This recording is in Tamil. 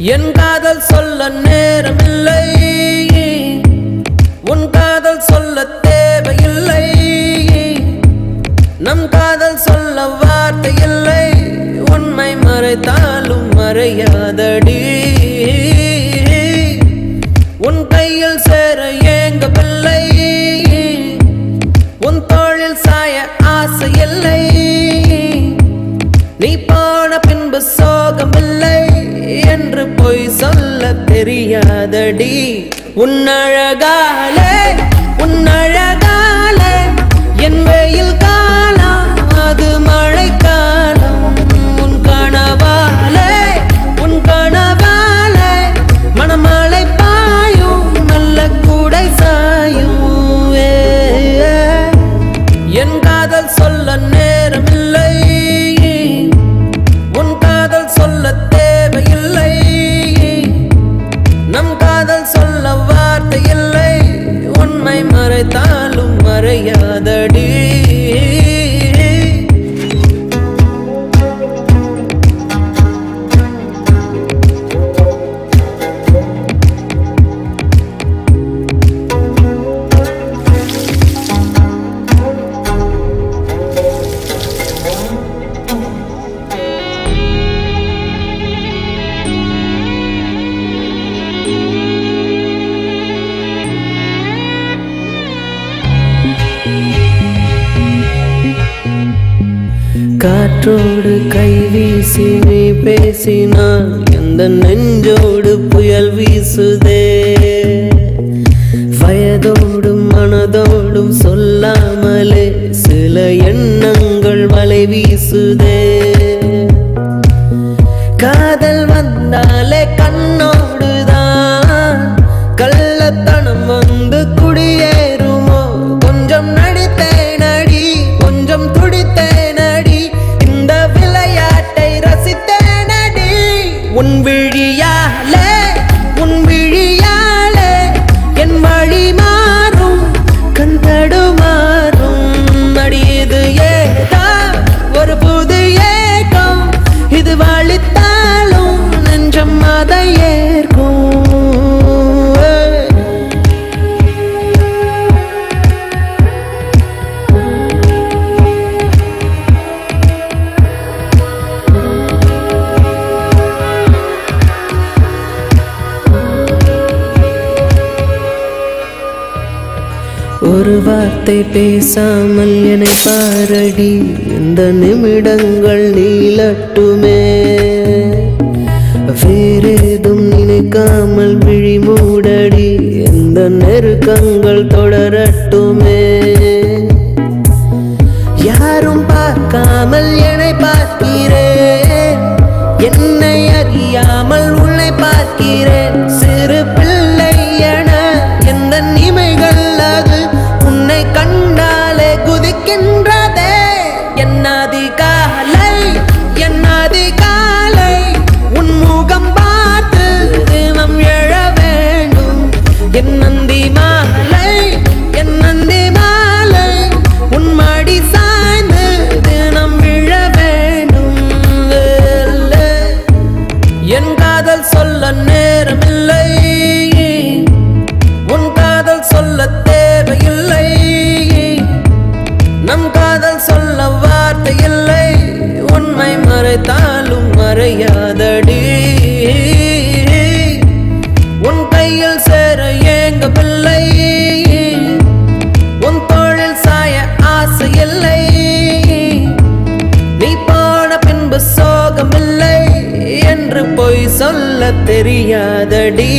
என் காதல் சொல்ல நேரமில்லை, உன் காதல் சொல்ல தேவையில்லை. நம் காதல் சொல்ல வார்த்தை இல்லை, உண்மை மறைத்தாலும் மறையாதடி. உன் கையில் சேர ஏங்கவில்லை, உன் தோளில் சாய ஆசை இல்லை. நீ போன பின்பு சோகமில்லை என்று பொய் சொல்ல தெரியாதடி. உன்னழகாலே உன்னழகாலே என் வெயில் காலம் அது மழை காலம். உன் கனவாலே உன் கனவாலே மணமழை பாயும் நல்ல கூடை சாயும். என் காதல் சொல்ல நேரமில்லை, உன் காதல் சொல்ல தேவையில்லை. நம் காதல் சொல்ல வார்த்தை இல்லை, உண்மை மறைத்தாலும் மறையாதடி. காற்றோடு கை வீசி நீ பேசினால் எந்த நெஞ்சோடு புயல் வீசுதே. வயதோடும் மனதோடும் சொல்லாமலே சில எண்ணங்கள் வலை வீசுதே. காதல் வந்தாலே கண்ணோடுதான் கள்ளத்தனம் வந்து குடியேறுமோ. கொஞ்சம் நடித்தேன் அடி, கொஞ்சம் துடித்தேன் அடி, இந்த விளையாட்டை ரசித்தேன் அடி. உன் விழியாலே உன் விழியாலே என் வழி மாறும் கண் தடுமாறும் அடி. இது ஏதா ஒரு புது ஏக்கம், இது வலித்தாலும் நெஞ்சம் அதை ஏற்கும். ஒரு வார்த்தை பேசாமல் என்னை பாரடி, இந்த நிமிடங்கள் நீளட்டுமே. வேறேதும் நினைக்காமல் விழி மூடடி, இந்த நெருக்கங்கள் தொடரட்டுமே. யாரும் பார்க்காமல் என்னை பார்க்கிறேன், என்னை அறியாமல் உன்னை பார்க்கிறேன். சிறு பிள்ளை என எந்த நிமைகள் அது உன்னை கண்டாலே குதிக்கின்றதே. என்னாதி காலை என்னாதி காலை உன் முகம் பார்த்து தினம் எழ வேண்டும். என் நந்தி மாலை என் நந்தி மாலை உன் மடி சாய்ந்து தினம் விழ வேண்டும். என் காதல் சொல்ல நேரமில்லை, உன் காதல் சொல்ல தேவையில்லை. நம் காதல் சொல்ல வார்த்தை இல்லை, உண்மை மறைத்தாலும் மறையாதடி. உன் கையில் சேர ஏங்கவில்லை, உன் தோளில் சாய ஆசை இல்லை. நீ போன பின்பு சோகமில்லை என்று பொய் சொல்ல தெரியாதடி.